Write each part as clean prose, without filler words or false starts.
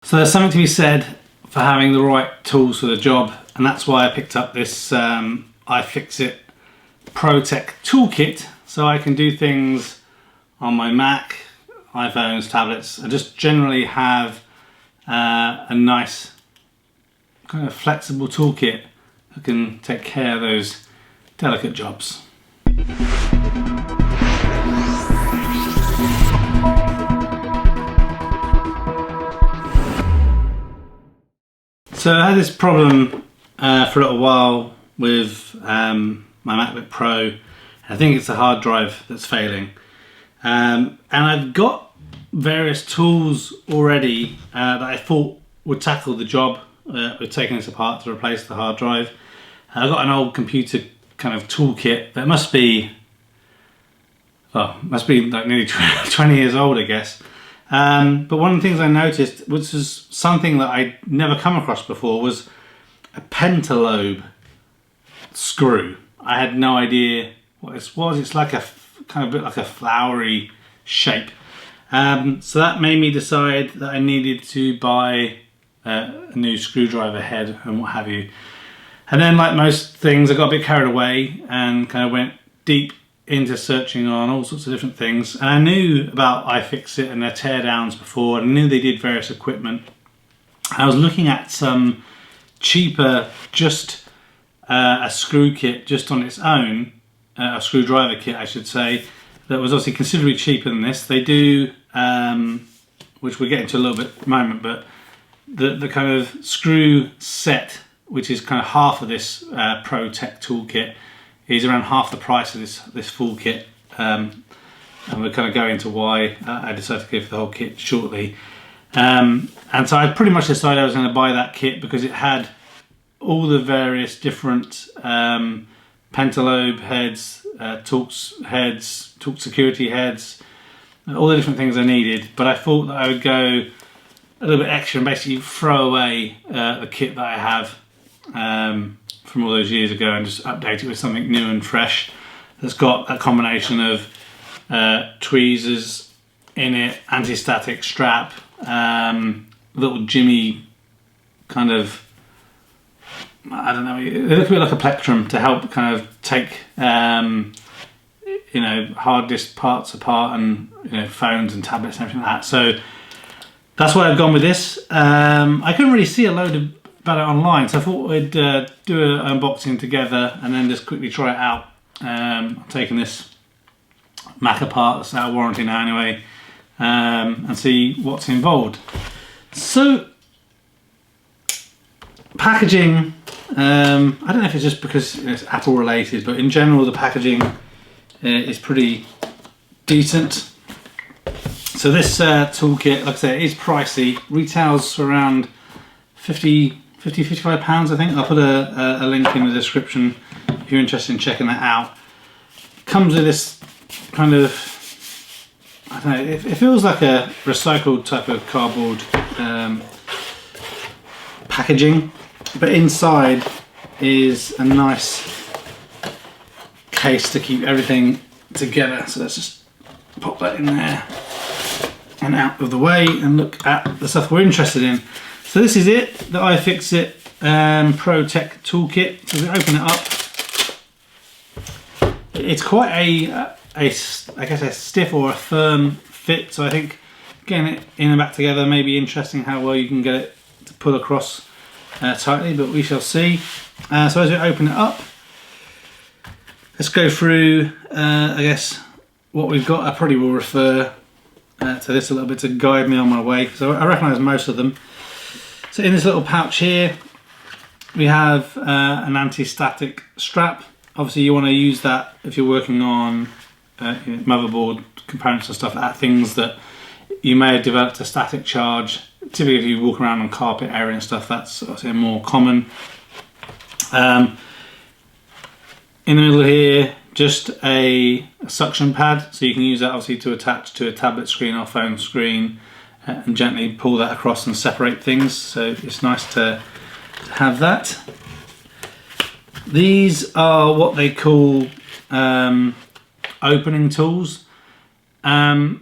So there's something to be said for having the right tools for the job, and that's why I picked up this iFixIt Pro Tech Toolkit, so I can do things on my Mac, iPhones, tablets. I just generally have a nice kind of flexible toolkit that can take care of those delicate jobs. So I had this problem for a little while with my Macbook Pro. I think it's the hard drive that's failing. And I've got various tools already that I thought would tackle the job with taking this apart to replace the hard drive. I've got an old computer kind of toolkit that must be like nearly 20 years old, I guess. But one of the things I noticed, which was something that I'd never come across before, was a pentalobe screw. I had no idea what this was. It's like a kind of bit like a flowery shape. So that made me decide that I needed to buy a new screwdriver head and what have you. And then, like most things, I got a bit carried away and kind of went deep into searching on all sorts of different things. And I knew about iFixIt and their teardowns before, and I knew they did various equipment. I was looking at some cheaper, just a screw kit just on its own, a screwdriver kit I should say, that was obviously considerably cheaper than this. They do, which we'll get into a little bit in a moment, but the kind of screw set, which is kind of half of this Pro Tech Toolkit, is around half the price of this full kit, and we'll kind of go into why I decided to go for the whole kit shortly. And so I pretty much decided I was going to buy that kit because it had all the various different pentalobe heads, Torx heads, Torx security heads, all the different things I needed. But I thought that I would go a little bit extra and basically throw away the kit that I have from all those years ago and just update it with something new and fresh that's got that combination of tweezers in it, anti-static strap, little jimmy kind of, I don't know, it looks a bit like a plectrum to help kind of take you know, hard disk parts apart, and you know, phones and tablets and everything like that. So that's why I've gone with this. I couldn't really see a load about it online, so I thought we'd do an unboxing together and then just quickly try it out. I'm taking this Mac apart, it's out of warranty now anyway, and see what's involved. So packaging, I don't know if it's just because it's Apple related, but in general the packaging is pretty decent. So this toolkit, like I said, is pricey, retails for around 55 pounds, I think. I'll put a link in the description if you're interested in checking that out. Comes with this kind of, I don't know, it feels like a recycled type of cardboard packaging, but inside is a nice case to keep everything together. So let's just pop that in there and out of the way and look at the stuff we're interested in. So this is it, the iFixIt Pro Tech Toolkit. So we open it up. It's quite I guess a stiff or a firm fit. So I think getting it in and back together may be interesting how well you can get it to pull across tightly, but we shall see. So as we open it up, let's go through, I guess, what we've got. I probably will refer to this a little bit to guide me on my way, because I recognise most of them. So in this little pouch here, we have an anti-static strap. Obviously you want to use that if you're working on you know, motherboard components and stuff like that, things that you may have developed a static charge. Typically if you walk around on carpet area and stuff, that's obviously more common. In the middle here, just a suction pad, so you can use that obviously to attach to a tablet screen or phone screen and gently pull that across and separate things, so it's nice to have that. These are what they call opening tools, and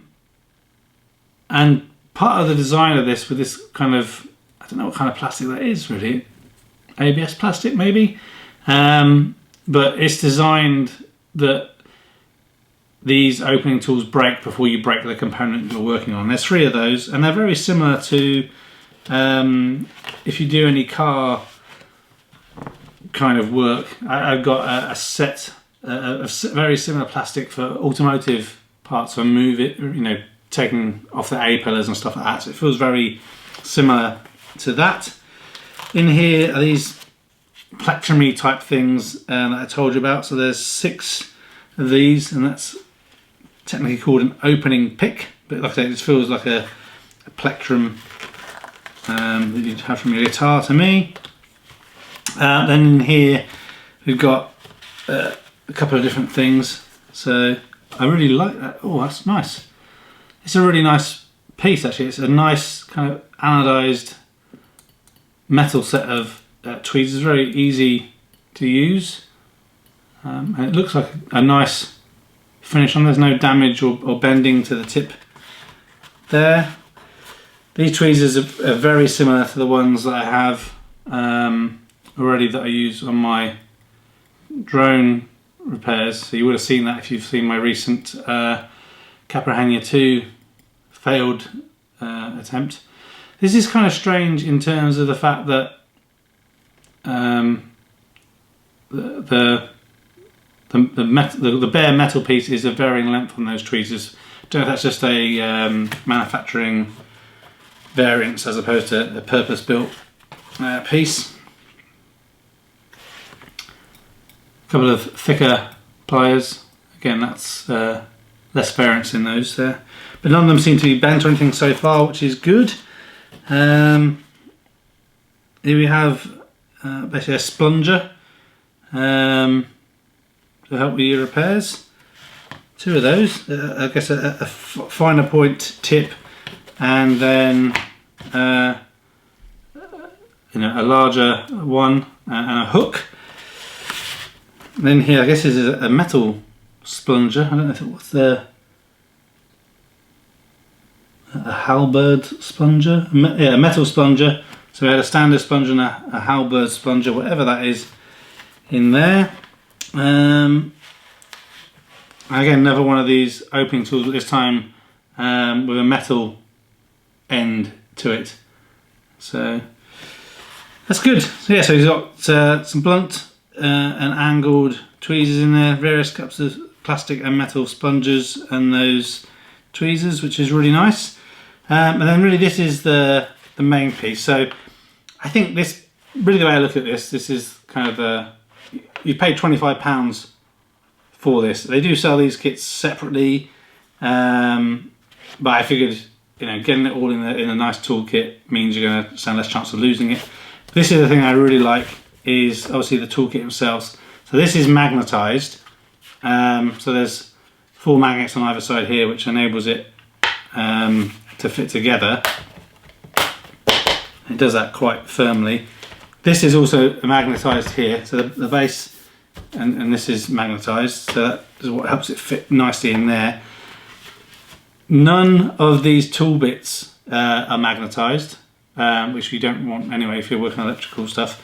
part of the design of this with this kind of, I don't know what kind of plastic that is really, ABS plastic maybe, but it's designed that these opening tools break before you break the component you're working on. There's 3 of those, and they're very similar to if you do any car kind of work. I've got a set of very similar plastic for automotive parts, so move it, you know, taking off the A-pillars and stuff like that, so it feels very similar to that. In here are these plectrum-y type things that I told you about. So there's 6 of these, and that's technically called an opening pick, but like I say, it just feels like a plectrum that you'd have from your guitar to me. Then in here we've got a couple of different things, so I really like that. Oh, that's nice. It's a really nice piece actually. It's a nice kind of anodized metal set of tweezers. It's very easy to use, and it looks like a nice finish on. There's no damage or bending to the tip there. These tweezers are very similar to the ones that I have already that I use on my drone repairs. So you would have seen that if you've seen my recent Caprahania 2 failed attempt. This is kind of strange in terms of the fact that the bare metal piece is a varying length on those tweezers. I don't know if that's just a manufacturing variance as opposed to a purpose-built piece. A couple of thicker pliers. Again, that's less variance in those there. But none of them seem to be bent or anything so far, which is good. Here we have basically a splonger to help with your repairs. 2 of those. I guess a finer point tip, and then you know, a larger one and a hook. And then here, I guess, is a metal splonger. I don't know if it was a halberd splonger. Yeah, a metal splonger. So we had a standard splonger and a halberd splonger, whatever that is, in there. Again, another one of these opening tools, but this time with a metal end to it. So that's good. So yeah, so he's got some blunt and angled tweezers in there, various cups of plastic and metal sponges and those tweezers, which is really nice. And then really this is the main piece. So I think this, really the way I look at this is kind of the, you paid £25 for this. They do sell these kits separately, but I figured, you know, getting it all in a nice toolkit means you're going to stand less chance of losing it. This is the thing I really like, is obviously the toolkit themselves. So this is magnetized. So there's 4 magnets on either side here, which enables it to fit together. It does that quite firmly. This is also magnetized here, so the base and this is magnetized, so that is what helps it fit nicely in there. None of these tool bits are magnetized, which you don't want anyway if you're working on electrical stuff.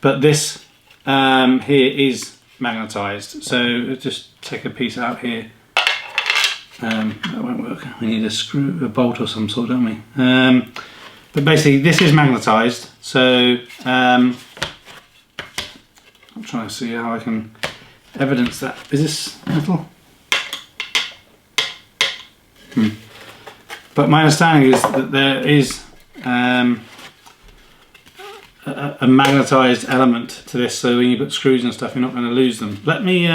But this here is magnetized, so just take a piece out here. That won't work. We need a screw, a bolt or some sort, don't we? But basically, this is magnetized. So I'm trying to see how I can evidence that. Is this metal? But my understanding is that there is a magnetized element to this, so when you put screws and stuff, you're not going to lose them. Let me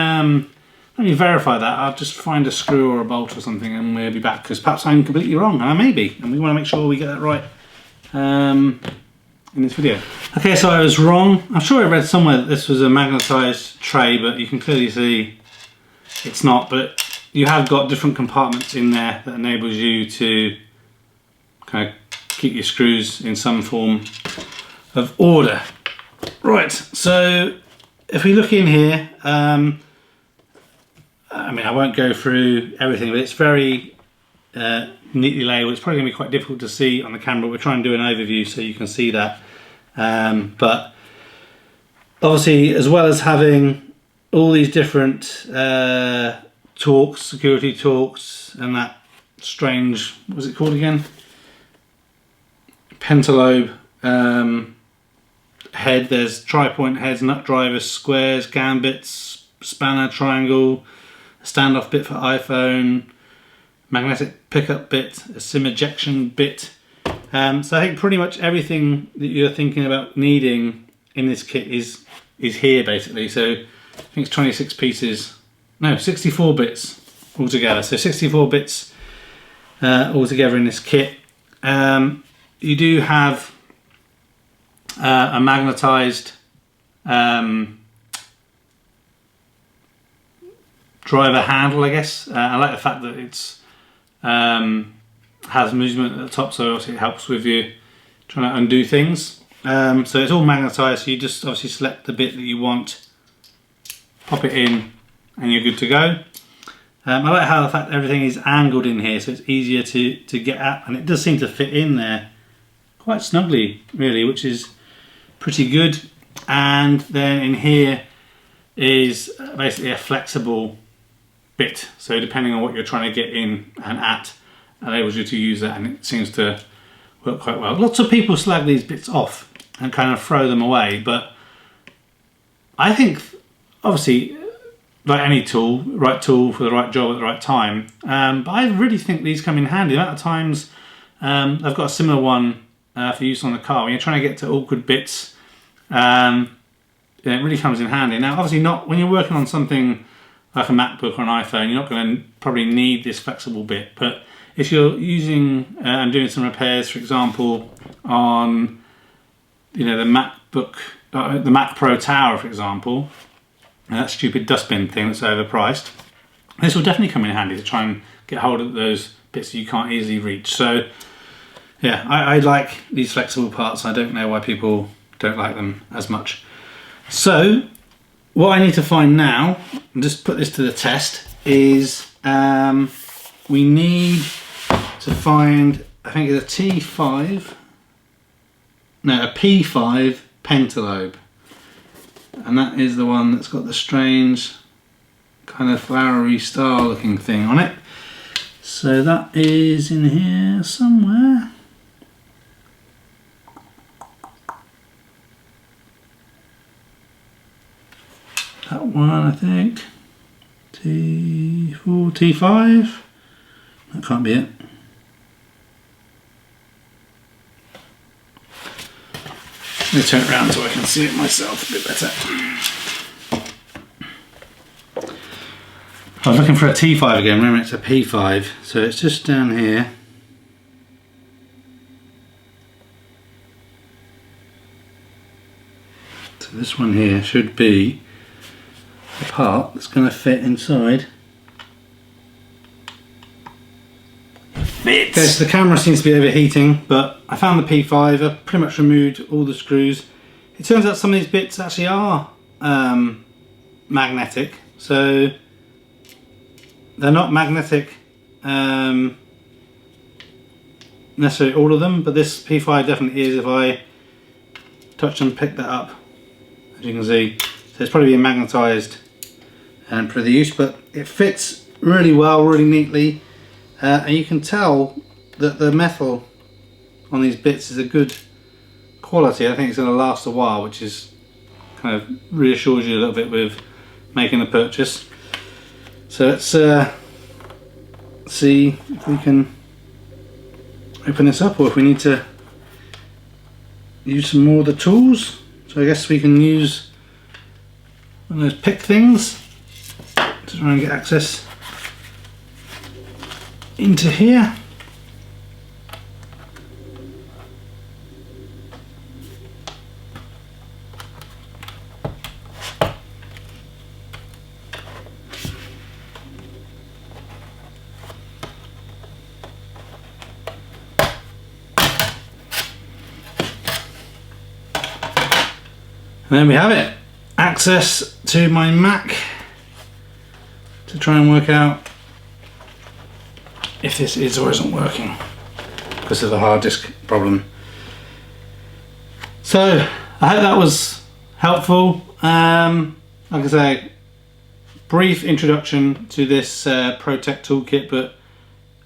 verify that. I'll just find a screw or a bolt or something, and we'll be back, because perhaps I'm completely wrong, and I may be, and we want to make sure we get that right in this video. Okay, so I was wrong. I'm sure I read somewhere that this was a magnetized tray, but you can clearly see it's not. But you have got different compartments in there that enables you to kind of keep your screws in some form of order. Right, so if we look in here, I mean, I won't go through everything, but it's very neatly labelled. It's probably going to be quite difficult to see on the camera. We'll try and do an overview so you can see that. But obviously, as well as having all these different torques, security torques, and that strange, what was it called again? Pentalobe head. There's tri-point heads, nut drivers, squares, gambits, spanner, triangle, a standoff bit for iPhone, magnetic pickup bit, a SIM ejection bit. So I think pretty much everything that you're thinking about needing in this kit is here basically. So I think it's 26 pieces, no, 64 bits altogether. So 64 bits altogether in this kit. You do have a magnetized driver handle, I guess. I like the fact that it's has movement at the top, so obviously it helps with you trying to undo things. So it's all magnetized, so you just obviously select the bit that you want, pop it in, and you're good to go. I like how the fact that everything is angled in here, so it's easier to get at, and it does seem to fit in there quite snugly, really, which is pretty good. And then in here is basically a flexible bit, so depending on what you're trying to get in and at, enables you to use that, and it seems to work quite well. Lots of people slag these bits off and kind of throw them away, but I think obviously, like any tool, right tool for the right job at the right time. But I really think these come in handy. The amount of times I've got a similar one for use on the car. When you're trying to get to awkward bits, it really comes in handy. Now, obviously not when you're working on something like a MacBook or an iPhone, you're not going to probably need this flexible bit. But if you're using and doing some repairs, for example, on the MacBook, the Mac Pro tower, for example, that stupid dustbin thing that's overpriced, this will definitely come in handy to try and get hold of those bits that you can't easily reach. So yeah, I like these flexible parts. I don't know why people don't like them as much. So what I need to find now, and just put this to the test, is we need to find, I think it's a T5, no, a P5 pentalobe. And that is the one that's got the strange kind of flowery star looking thing on it. So that is in here somewhere. That one, I think. T4, T5. That can't be it. Let me turn it around so I can see it myself a bit better. I was looking for a T5 again, remember it's a P5, so it's just down here. So this one here should be the part that's going to fit inside. Okay, so the camera seems to be overheating, but I found the P5. I've pretty much removed all the screws. It turns out some of these bits actually are magnetic, so they're not magnetic necessarily all of them, but this P5 definitely is if I touch and pick that up, as you can see. So it's probably being magnetised for the use, but it fits really well, really neatly. And you can tell that the metal on these bits is a good quality. I think it's going to last a while, which is kind of reassures you a little bit with making a purchase. So let's see if we can open this up, or if we need to use some more of the tools. So I guess we can use one of those pick things to try and get access into here. And there we have it. Access to my Mac to try and work out if this is or isn't working because of the hard disk problem. So I hope that was helpful. Like I say, brief introduction to this Pro Tech Toolkit, but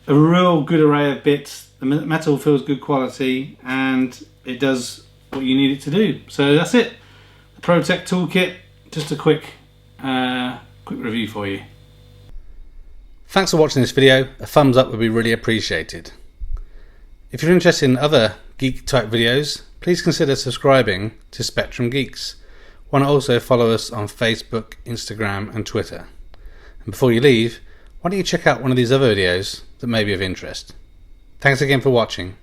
a real good array of bits. The metal feels good quality and it does what you need it to do. So that's it. The Pro Tech Toolkit, just a quick review for you. Thanks for watching this video. A thumbs up would be really appreciated. If you're interested in other geek type videos, please consider subscribing to Spectrum Geeks. Why not also follow us on Facebook, Instagram and Twitter. And before you leave, why don't you check out one of these other videos that may be of interest. Thanks again for watching.